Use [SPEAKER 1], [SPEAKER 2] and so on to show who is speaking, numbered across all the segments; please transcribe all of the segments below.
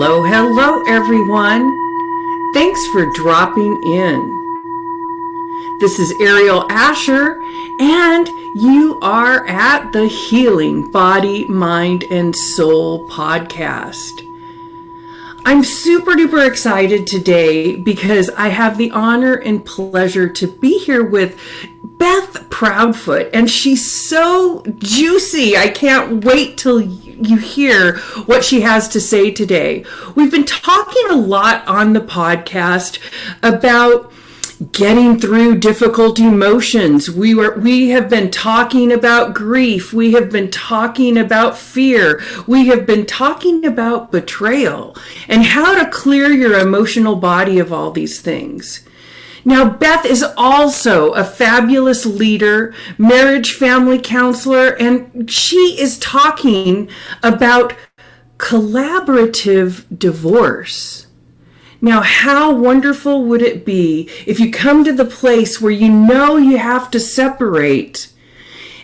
[SPEAKER 1] Hello, hello, everyone. Thanks for dropping in. This is Ariel Asher, and you are at the Healing Body, Mind, and Soul podcast. I'm super duper excited today because I have the honor and pleasure to be here with Beth Proudfoot, and she's so juicy. I can't wait till you hear what she has to say today. We've been talking a lot on the podcast about getting through difficult emotions. We have been talking about grief. We have been talking about fear. We have been talking about betrayal and how to clear your emotional body of all these things. Now, Beth is also a fabulous leader, marriage family counselor, and she is talking about collaborative divorce. Now, how wonderful would it be if you come to the place where you know you have to separate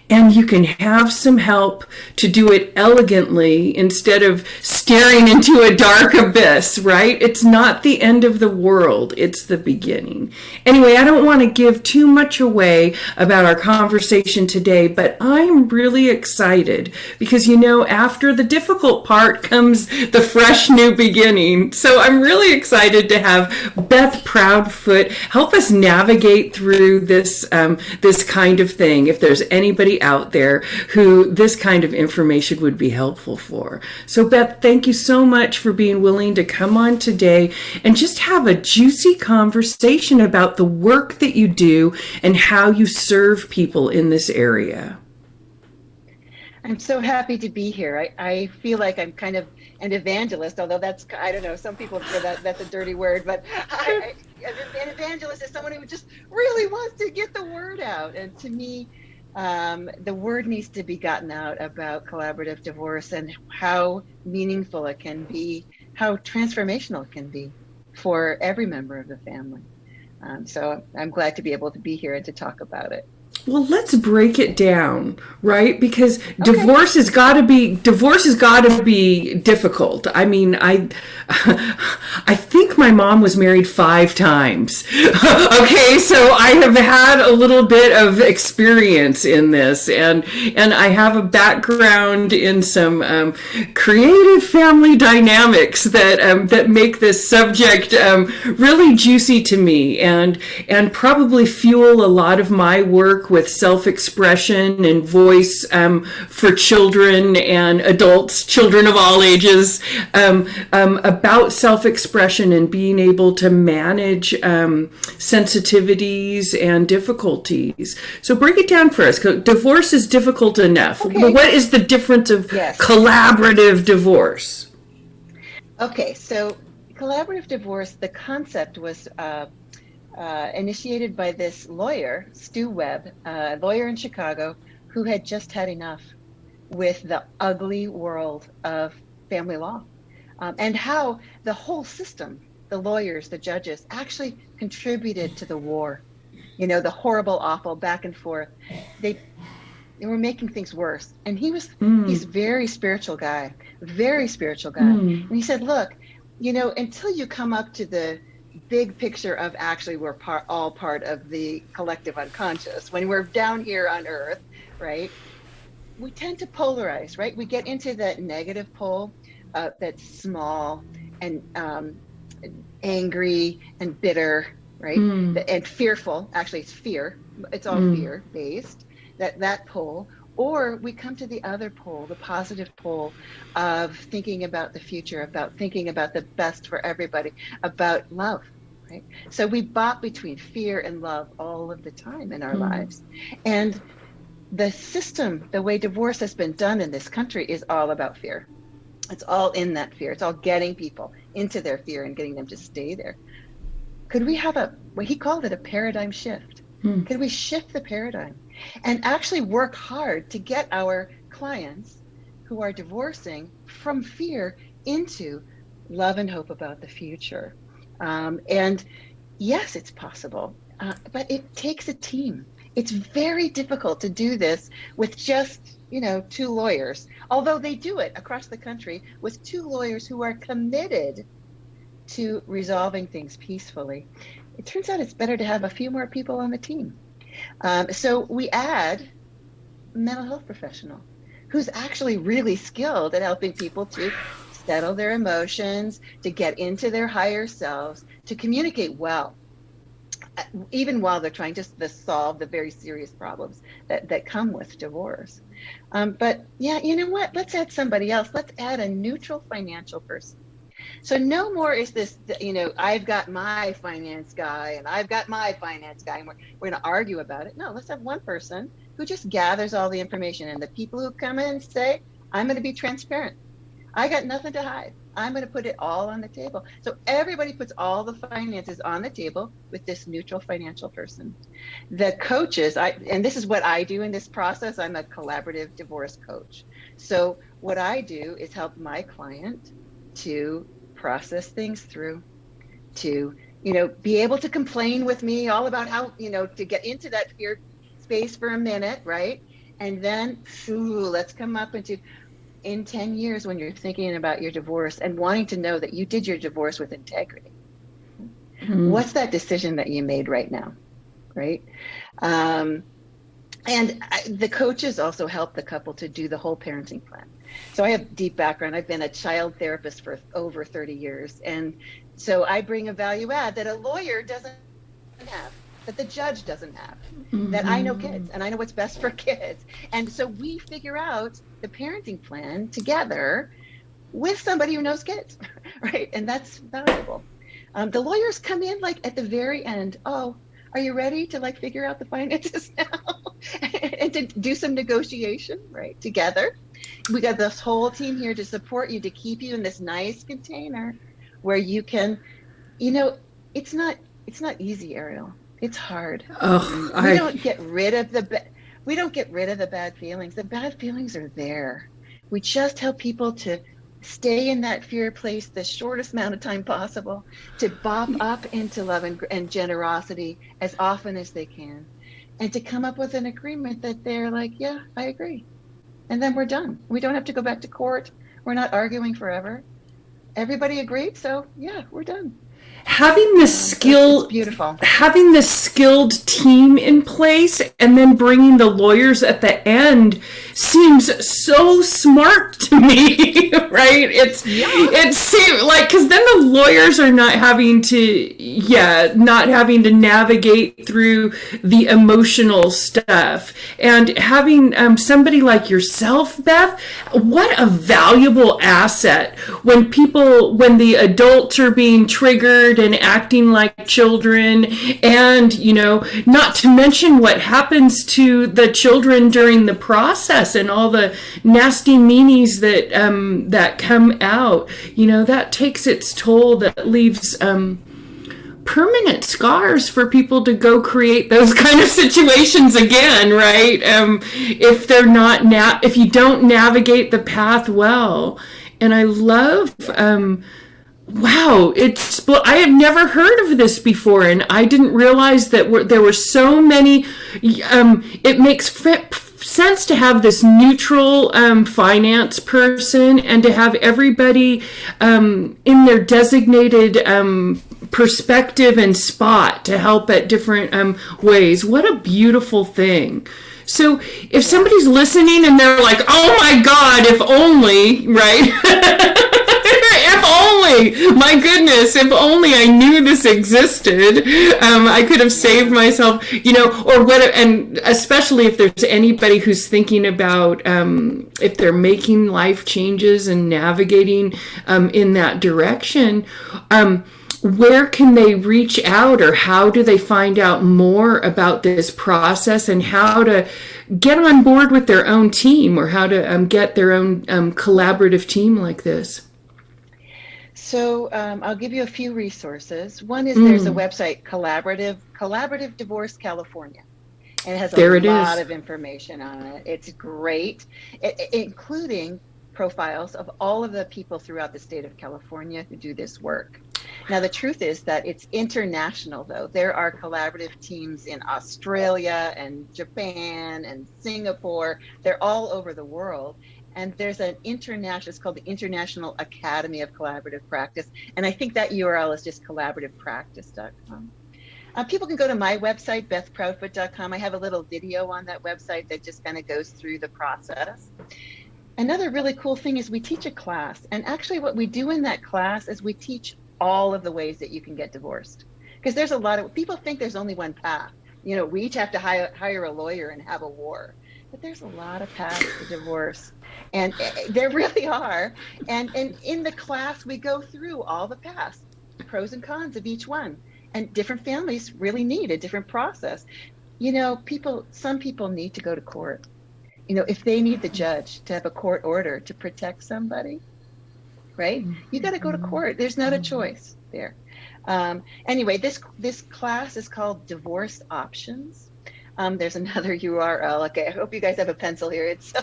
[SPEAKER 1] and you can have some help to do it elegantly instead of staring into a dark abyss, right? It's not the end of the world, it's the beginning. Anyway, I don't want to give too much away about our conversation today, but I'm really excited because, after the difficult part comes the fresh new beginning. So I'm really excited to have Beth Proudfoot help us navigate through this kind of thing. If there's anybody out there who this kind of information would be helpful for. So Beth, thank you so much for being willing to come on today and just have a juicy conversation about the work that you do and how you serve people in this area.
[SPEAKER 2] I'm so happy to be here. I feel like I'm kind of an evangelist, although I don't know, some people feel that's a dirty word, but an evangelist is someone who just really wants to get the word out. And to me, the word needs to be gotten out about collaborative divorce and how meaningful it can be, how transformational it can be for every member of the family. So I'm glad to be able to be here and to talk about it.
[SPEAKER 1] Well, let's break it down, right? Because divorce has got to be difficult. I mean, I think my mom was married 5 times. Okay, so I have had a little bit of experience in this, and I have a background in some creative family dynamics that make this subject really juicy to me, and probably fuel a lot of my work with self-expression and voice for children and adults, children of all ages, about self-expression and being able to manage sensitivities and difficulties. So break it down for us. Divorce is difficult enough. Okay. But what is the difference of collaborative divorce?
[SPEAKER 2] Okay, so collaborative divorce, the concept was initiated by this lawyer, Stu Webb, a lawyer in Chicago, who had just had enough with the ugly world of family law, and how the whole system, the lawyers, the judges, actually contributed to the war. The horrible, awful back and forth. They were making things worse. And he's a very spiritual guy. And he said, look, until you come up to the big picture of actually we're all part of the collective unconscious. When we're down here on Earth, right, we tend to polarize, right? We get into that negative pole that's small and angry and bitter, right? And fearful. Actually, it's fear. It's all fear based, that pole. Or we come to the other pole, the positive pole of thinking about the future, about thinking about the best for everybody, about love, right? So we bop between fear and love all of the time in our lives. And the system, the way divorce has been done in this country is all about fear. It's all in that fear. It's all getting people into their fear and getting them to stay there. Could we have he called it a paradigm shift. Could we shift the paradigm and actually work hard to get our clients who are divorcing from fear into love and hope about the future? And yes, it's possible, but it takes a team. It's very difficult to do this with just two lawyers, although they do it across the country with two lawyers who are committed to resolving things peacefully. It turns out it's better to have a few more people on the team. So we add mental health professional who's actually really skilled at helping people to settle their emotions, to get into their higher selves, to communicate well, even while they're trying to solve the very serious problems that come with divorce. But yeah, you know what? Let's add somebody else. Let's add a neutral financial person. So no more is this, I've got my finance guy and I've got my finance guy, and we're going to argue about it. No, let's have one person who just gathers all the information, and the people who come in say, I'm going to be transparent. I got nothing to hide. I'm going to put it all on the table. So everybody puts all the finances on the table with this neutral financial person. The coaches, and this is what I do in this process. I'm a collaborative divorce coach. So what I do is help my client to process things through, to, be able to complain with me all about how, to get into that fear space for a minute, right? And then, let's come up into, in 10 years, when you're thinking about your divorce and wanting to know that you did your divorce with integrity, what's that decision that you made right now, right? The coaches also help the couple to do the whole parenting plan. So I have deep background. I've been a child therapist for over 30 years. And so I bring a value add that a lawyer doesn't have, that the judge doesn't have, that I know kids and I know what's best for kids. And so we figure out the parenting plan together with somebody who knows kids, right? And that's valuable. The lawyers come in like at the very end. Oh, are you ready to figure out the finances now and to do some negotiation, right? Together. We got this whole team here to support you, to keep you in this nice container where you can, it's not easy, Ariel. It's hard. We don't get rid of the bad feelings. The bad feelings are there. We just help people to stay in that fear place the shortest amount of time possible, to bop up into love and generosity as often as they can, and to come up with an agreement that they're like, yeah, I agree. And then we're done. We don't have to go back to court. We're not arguing forever. Everybody agreed, so yeah, we're done.
[SPEAKER 1] Having this
[SPEAKER 2] beautiful.
[SPEAKER 1] Having this skilled team in place and then bringing the lawyers at the end seems so smart to me, right? It seems like, because then the lawyers are not having to navigate through the emotional stuff, and having somebody like yourself, Beth, what a valuable asset when the adults are being triggered and acting like children, and not to mention what happens to the children during the process and all the nasty meanies that come out. That takes its toll, that leaves permanent scars for people to go create those kind of situations again, right? If you don't navigate the path well. And I love wow, I have never heard of this before, and I didn't realize that there were so many. It makes sense to have this neutral finance person, and to have everybody in their designated perspective and spot to help at different ways. What a beautiful thing. So if somebody's listening and they're like, oh my God, if only, right? If only, my goodness, if only I knew this existed, I could have saved myself, or what, and especially if there's anybody who's thinking about if they're making life changes and navigating in that direction, where can they reach out, or how do they find out more about this process, and how to get on board with their own team, or how to get their own collaborative team like this?
[SPEAKER 2] So I'll give you a few resources. One is there's a website, Collaborative Divorce California, and it has a lot of information on it. It's great, including profiles of all of the people throughout the state of California who do this work. Now, the truth is that it's international, though. There are collaborative teams in Australia and Japan and Singapore. They're all over the world. And there's an international, it's called the International Academy of Collaborative Practice. And I think that URL is just collaborativepractice.com. People can go to my website, bethproudfoot.com. I have a little video on that website that just kind of goes through the process. Another really cool thing is we teach a class. And actually what we do in that class is we teach all of the ways that you can get divorced. Because there's a lot of, people think there's only one path. You know, we each have to hire a lawyer and have a war. But there's a lot of paths to divorce. And there really are. And in the class, we go through all the paths, pros and cons of each one. And different families really need a different process. You know, some people need to go to court. You know, if they need the judge to have a court order to protect somebody, right? You got to go to court. There's not a choice there. Anyway, this class is called Divorce Options. There's another URL. Okay, I hope you guys have a pencil here. It's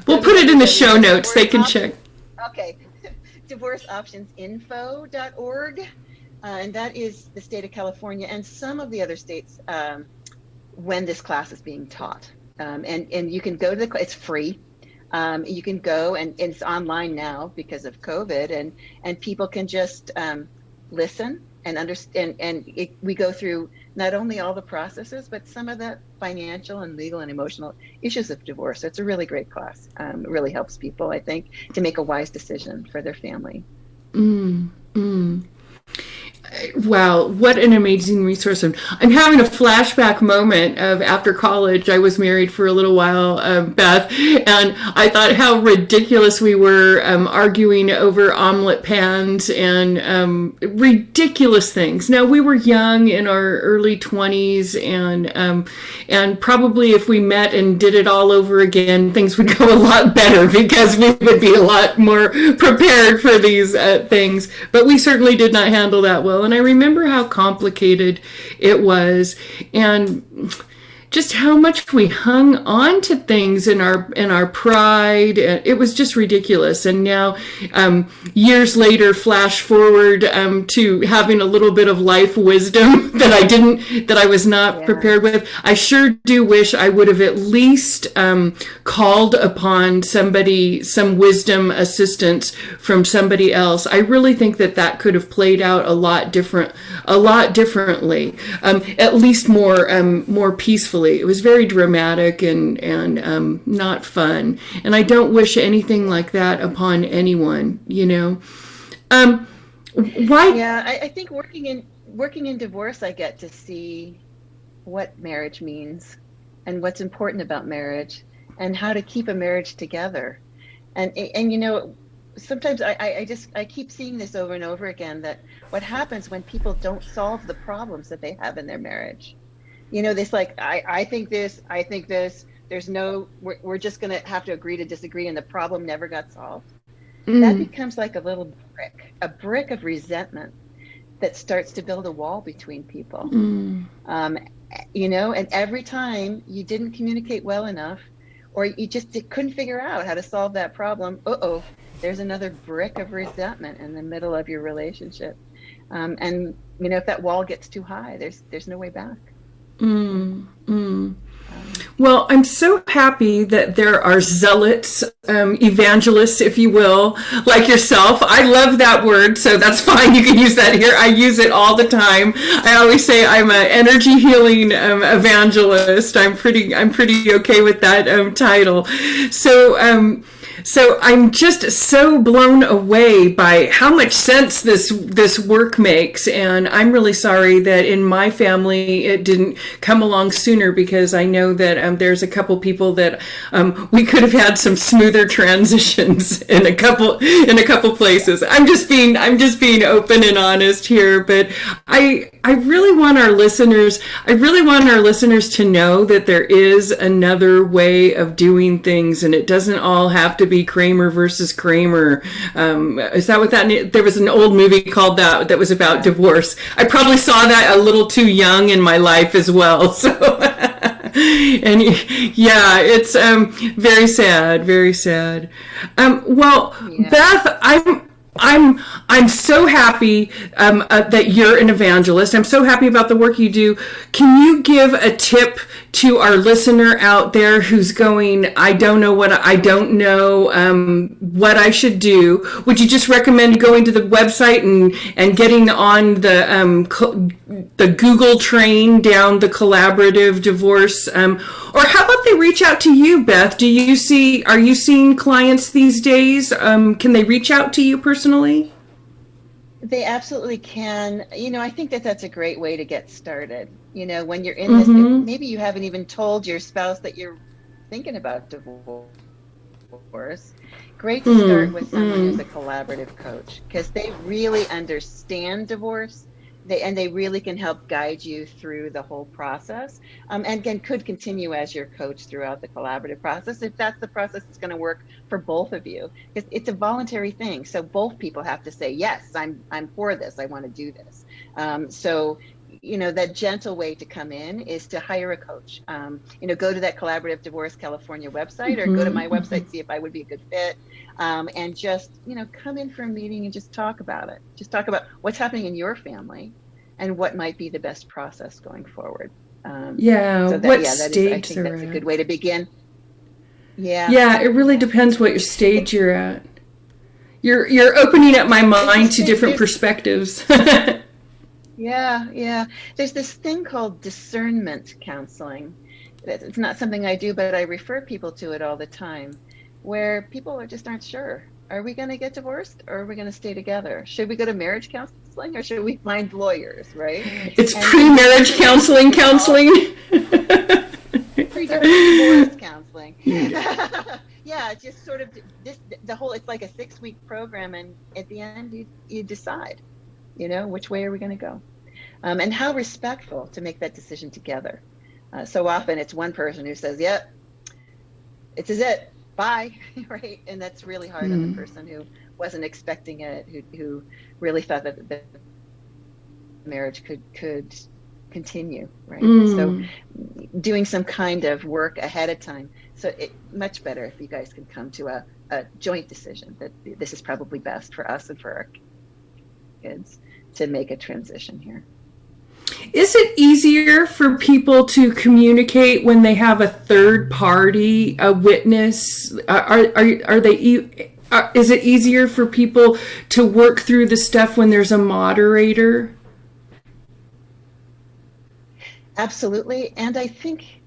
[SPEAKER 1] we'll put it in the show notes. They can check.
[SPEAKER 2] Okay, divorceoptionsinfo.org. And that is the state of California and some of the other states when this class is being taught. And you can go to it's free. You can go and it's online now because of COVID and people can just listen and understand. And we go through not only all the processes, but some of the financial and legal and emotional issues of divorce. So it's a really great class. It really helps people, I think, to make a wise decision for their family.
[SPEAKER 1] Wow, what an amazing resource. I'm having a flashback moment of after college. I was married for a little while, Beth, and I thought how ridiculous we were arguing over omelet pans and ridiculous things. Now, we were young in our early 20s, and probably if we met and did it all over again, things would go a lot better because we would be a lot more prepared for these things. But we certainly did not handle that well. And I remember how complicated it was and just how much we hung on to things in our pride. It was just ridiculous. And now, years later, flash forward to having a little bit of life wisdom that I was not prepared with. I sure do wish I would have at least called upon some wisdom assistance from somebody else. I really think that could have played out a lot differently, at least more peacefully. It was very dramatic and not fun. And I don't wish anything like that upon anyone, you know. Why?
[SPEAKER 2] Yeah, I think working in divorce, I get to see what marriage means and what's important about marriage and how to keep a marriage together. And you know, sometimes I keep seeing this over and over again, that what happens when people don't solve the problems that they have in their marriage. You know, this like, I think this, we're just going to have to agree to disagree, and the problem never got solved. That becomes like a little brick of resentment that starts to build a wall between people. You know, and every time you didn't communicate well enough, or you just couldn't figure out how to solve that problem, there's another brick of resentment in the middle of your relationship. And, you know, if that wall gets too high, there's no way back.
[SPEAKER 1] Well, I'm so happy that there are zealots, evangelists, if you will, like yourself. I love that word, so that's fine. You can use that here. I use it all the time. I always say I'm an energy healing evangelist. I'm pretty okay with that title. So I'm just so blown away by how much sense this work makes, and I'm really sorry that in my family it didn't come along sooner, because I know that there's a couple people that we could have had some smoother transitions in a couple places. I'm just being open and honest here, but I really want our listeners to know that there is another way of doing things, and it doesn't all have to be Kramer versus Kramer. Is that what that? There was an old movie called that was about divorce. I probably saw that a little too young in my life as well. So, and yeah, it's very sad, very sad. Well, yeah. Beth, I'm so happy that you're an evangelist. I'm so happy about the work you do. Can you give a tip to our listener out there who's going, I don't know what what I should do? Would you just recommend going to the website and getting on the Google train down the collaborative divorce? Or how about they reach out to you, Beth? Are you seeing clients these days? Can they reach out to you personally?
[SPEAKER 2] They absolutely can. I think that that's a great way to get started. When you're in this, maybe you haven't even told your spouse that you're thinking about divorce. Great to start with someone who's a collaborative coach, because they really understand divorce. They really can help guide you through the whole process, and again, could continue as your coach throughout the collaborative process if that's the process that's going to work for both of you. Because it's a voluntary thing, so both people have to say, yes, I'm for this, I want to do this. So that gentle way to come in is to hire a coach. Go to that Collaborative Divorce California website, or go to my website, see if I would be a good fit, and just come in for a meeting and just talk about it. Just talk about what's happening in your family and what might be the best process going forward.
[SPEAKER 1] Stage
[SPEAKER 2] I think that's a good way to begin.
[SPEAKER 1] Yeah, it really depends what your stage you're at. You're opening up my mind to different perspectives.
[SPEAKER 2] Yeah. There's this thing called discernment counseling. It's not something I do, but I refer people to it all the time, where people just aren't sure. Are we going to get divorced, or are we going to stay together? Should we go to marriage counseling, or should we find lawyers, right?
[SPEAKER 1] It's pre-marriage counseling.
[SPEAKER 2] Pre-divorce counseling. Yeah, it's just sort of it's like a 6-week program, and at the end you decide, which way are we going to go? And how respectful to make that decision together. So often it's one person who says, yep, this is it, bye, right? And that's really hard on the person who wasn't expecting it, who really thought that the marriage could continue, right? So doing some kind of work ahead of time. So it's much better if you guys can come to a joint decision that this is probably best for us and for our kids to make a transition here.
[SPEAKER 1] Is it easier for people to communicate when they have a third party, a witness? Is it easier for people to work through the stuff when there's a moderator?
[SPEAKER 2] Absolutely. And I think,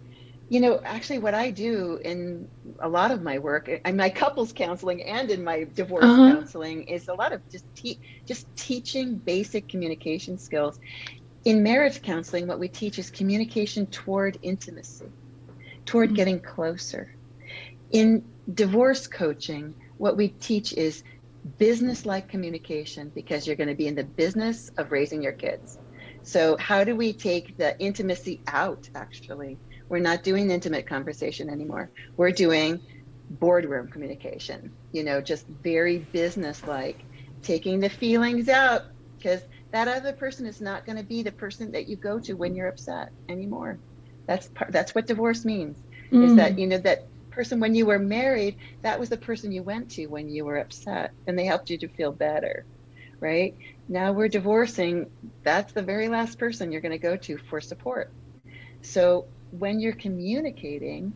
[SPEAKER 2] actually what I do in a lot of my work, in my couples counseling and in my divorce counseling, is a lot of just teaching basic communication skills. In marriage counseling, what we teach is communication toward intimacy, toward getting closer. In divorce coaching, what we teach is business-like communication, because you're going to be in the business of raising your kids. So how do we take the intimacy out, actually? We're not doing intimate conversation anymore. We're doing boardroom communication, just very business-like, taking the feelings out, because that other person is not going to be the person that you go to when you're upset anymore. That's what divorce means, is that, that person when you were married, that was the person you went to when you were upset, and they helped you to feel better, right? Now we're divorcing, that's the very last person you're going to go to for support. So when you're communicating,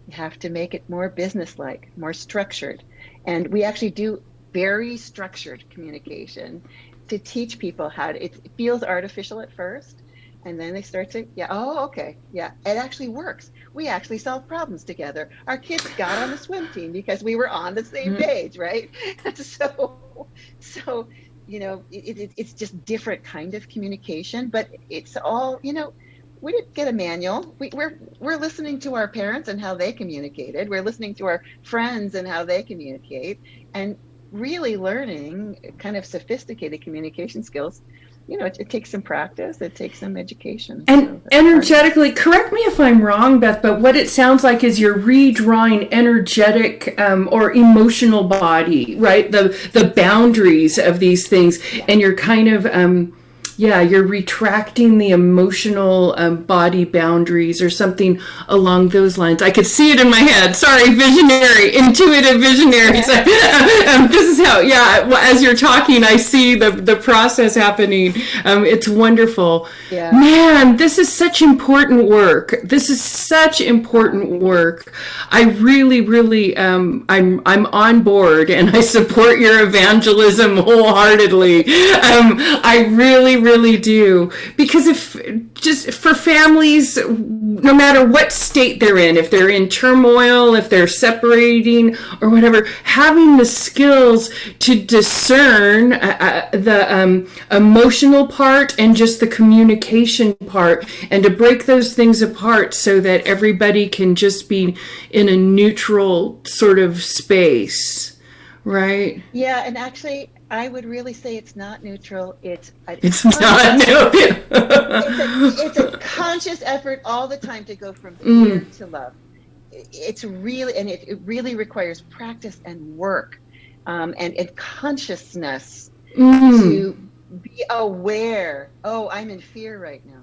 [SPEAKER 2] you have to make it more business-like, more structured. And we actually do very structured communication to teach people how to, it feels artificial at first, and then they start to, it actually works. We actually solve problems together. Our kids got on the swim team because we were on the same page, right? So it's just different kind of communication, but it's all, we didn't get a manual. We're listening to our parents and how they communicated. We're listening to our friends and how they communicate, and really learning kind of sophisticated communication skills. It takes some practice, it takes some education.
[SPEAKER 1] And so energetically, correct me if I'm wrong, Beth, but what it sounds like is you're redrawing energetic or emotional body, right? The boundaries of these things, and you're kind of Yeah, you're retracting the emotional body boundaries or something along those lines. I could see it in my head. Sorry, visionary, intuitive visionary. So, this is how, yeah, as you're talking, I see the process happening. It's wonderful.
[SPEAKER 2] Yeah.
[SPEAKER 1] Man, this is such important work. This is such important work. I really, really, I'm on board, and I support your evangelism wholeheartedly. I really do, because if just for families, no matter what state they're in, if they're in turmoil, if they're separating or whatever, having the skills to discern the emotional part and just the communication part, and to break those things apart so that everybody can just be in a neutral sort of space, right?
[SPEAKER 2] Yeah, and actually, I would really say it's not neutral. It's
[SPEAKER 1] not neutral.
[SPEAKER 2] it's a conscious effort all the time to go from fear to love. It's really, and it really requires practice and work, and consciousness to be aware. Oh, I'm in fear right now.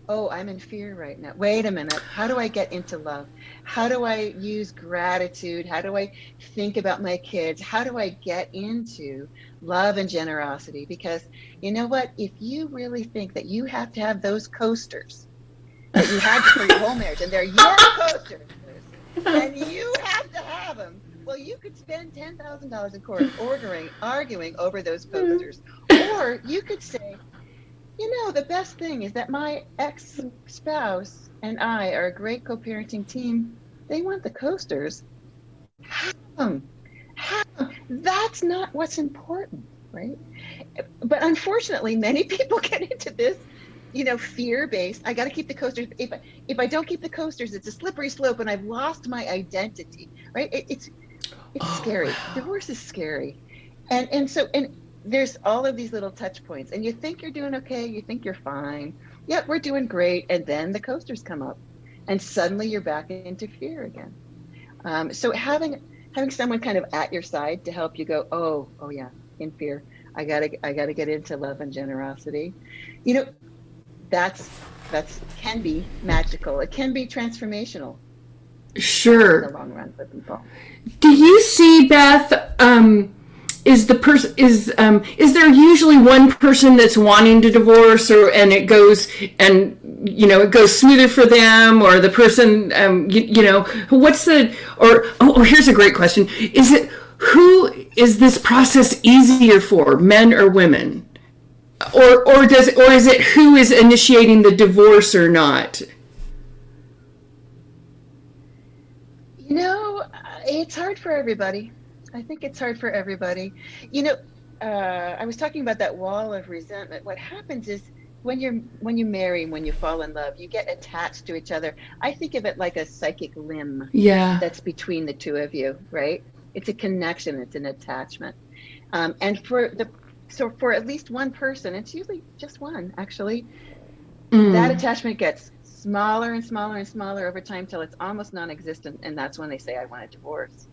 [SPEAKER 2] Oh, I'm in fear right now. Wait a minute. How do I get into love? How do I use gratitude? How do I think about my kids? How do I get into love and generosity? Because you know what? If you really think that you have to have those coasters that you had for your whole marriage, and they're your coasters, and you have to have them, well, you could spend $10,000 in court arguing over those coasters. Or you could say, you know, the best thing is that my ex-spouse and I are a great co-parenting team. They want the coasters. Have them. Have them. That's not what's important, right? But unfortunately, many people get into this, you know, fear-based. I got to keep the coasters. If I don't keep the coasters, it's a slippery slope, and I've lost my identity, right? It's scary.
[SPEAKER 1] Wow.
[SPEAKER 2] Divorce is scary, and there's all of these little touch points, and you think you're doing okay, you think you're fine, yep, we're doing great, and then the coasters come up, and suddenly you're back into fear again. So having someone kind of at your side to help you go, oh yeah, in fear, I gotta get into love and generosity. You know, that's can be magical. It can be transformational.
[SPEAKER 1] Sure.
[SPEAKER 2] In the long run for people.
[SPEAKER 1] Do you see, Beth? Is there usually one person that's wanting to divorce, and it goes smoother for them, or the person here's a great question: who is this process easier for, men or women, or is it who is initiating the divorce or not?
[SPEAKER 2] You know, it's hard for everybody. I think it's hard for everybody. You know, I was talking about that wall of resentment. What happens is when you marry, when you fall in love, you get attached to each other. I think of it like a psychic limb.
[SPEAKER 1] Yeah.
[SPEAKER 2] That's between the two of you, right? It's a connection. It's an attachment. And for at least one person, it's usually just one actually, that attachment gets smaller and smaller and smaller over time till it's almost non-existent, and that's when they say, I want a divorce.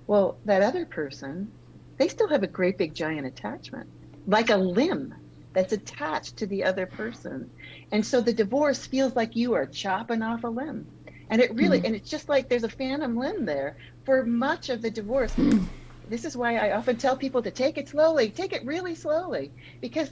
[SPEAKER 2] Well, that other person, they still have a great big giant attachment, like a limb that's attached to the other person. And so the divorce feels like you are chopping off a limb. And it really, and it's just like there's a phantom limb there for much of the divorce. This is why I often tell people to take it slowly, take it really slowly, because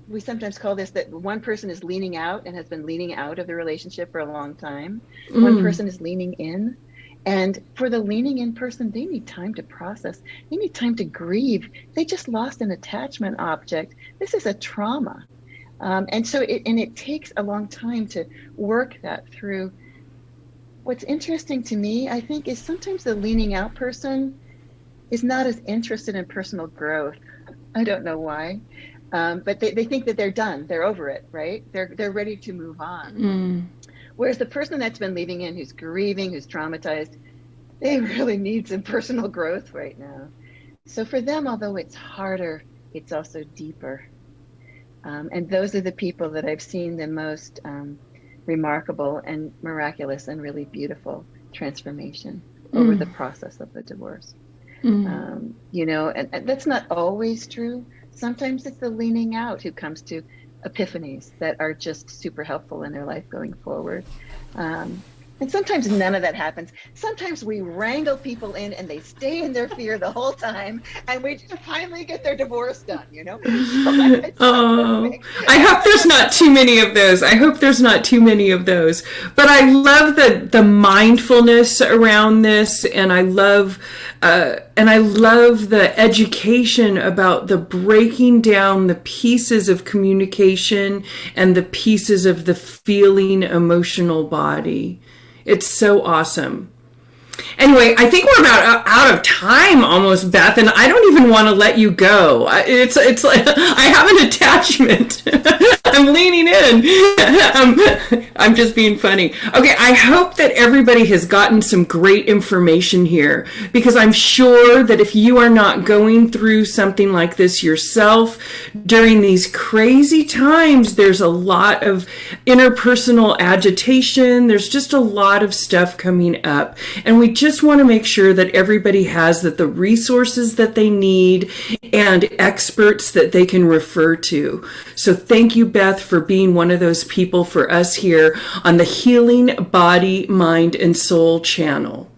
[SPEAKER 2] we sometimes call this that one person is leaning out and has been leaning out of the relationship for a long time. One person is leaning in. And for the leaning in person, they need time to process. They need time to grieve. They just lost an attachment object. This is a trauma. And so it takes a long time to work that through. What's interesting to me, I think, is sometimes the leaning out person is not as interested in personal growth. I don't know why. But they think that they're done. They're over it, right? They're ready to move on. Whereas the person that's been leaving in, who's grieving, who's traumatized, they really need some personal growth right now. So for them, although it's harder, it's also deeper. And those are the people that I've seen the most remarkable and miraculous and really beautiful transformation over the process of the divorce. And that's not always true. Sometimes it's the leaning out who comes to epiphanies that are just super helpful in their life going forward. And sometimes none of that happens. Sometimes we wrangle people in and they stay in their fear the whole time, and we just finally get their divorce done, you know?
[SPEAKER 1] Oh, I hope there's not too many of those. I hope there's not too many of those. But I love the mindfulness around this, and I love the education about the breaking down the pieces of communication and the pieces of the feeling emotional body. It's so awesome. Anyway, I think we're about out of time almost, Beth, and I don't even want to let you go. It's like I have an attachment. I'm leaning in. I'm just being funny. Okay, I hope that everybody has gotten some great information here, because I'm sure that if you are not going through something like this yourself during these crazy times, there's a lot of interpersonal agitation. There's just a lot of stuff coming up, and we just want to make sure that everybody has the resources that they need and experts that they can refer to. So thank you, Beth, for being one of those people for us here on the Healing Body, Mind, and Soul channel.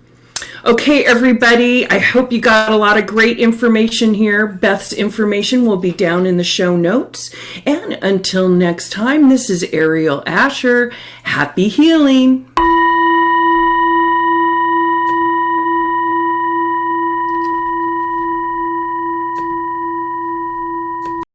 [SPEAKER 1] Okay, everybody, I hope you got a lot of great information here. Beth's information will be down in the show notes. And until next time, this is Ariel Asher. Happy healing.